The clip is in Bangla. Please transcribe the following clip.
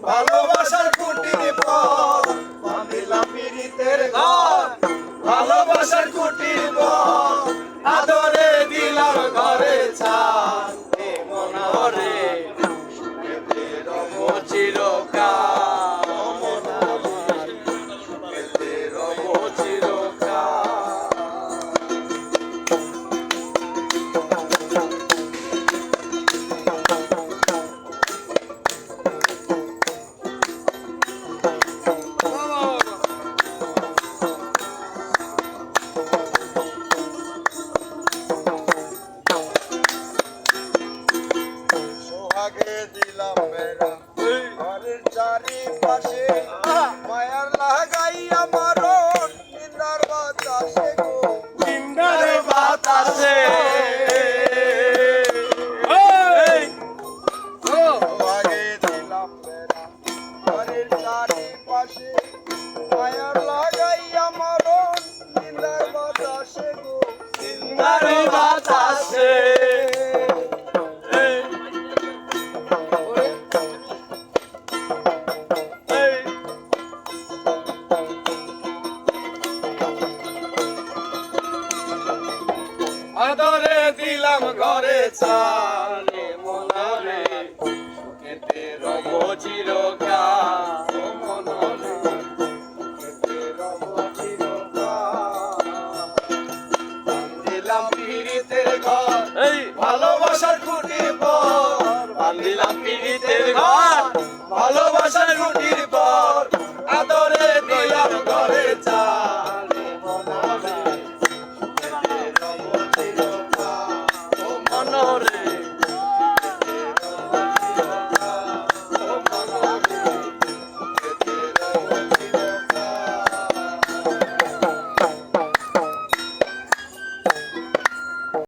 ভালোবাসার খুঁটির পর বাঁধিলাম পিরিতের ঘর ভালোবাসার খুঁটির পর আদরে দিলাম ঘরে ছাদ এ মনরে সুখেতে রব চিরকাল সুখেতে রব চিরকাল সোহাগে দিলাম বেড়া ঘরের চারিপাশে মায়ার লাগাইয়া মরণ নিন্দার বাতাসে গো নিন্দার বাতাসে সোহাগে দিলাম বেড়া ঘরের চারিপাশে মায়ার লাগাইয়া মরণ নিন্দার বাতাসে গো নিন্দার বাতাসে আদরে দিলাম ঘরে চালে মনরে সুখেতে রব চিরকাল মনরে সুখেতে রব চিরকাল বাঁধিলাম পিরিতের ঘর ভালোবাসার খুঁটির পর বাঁধিলাম পিরিতের ঘর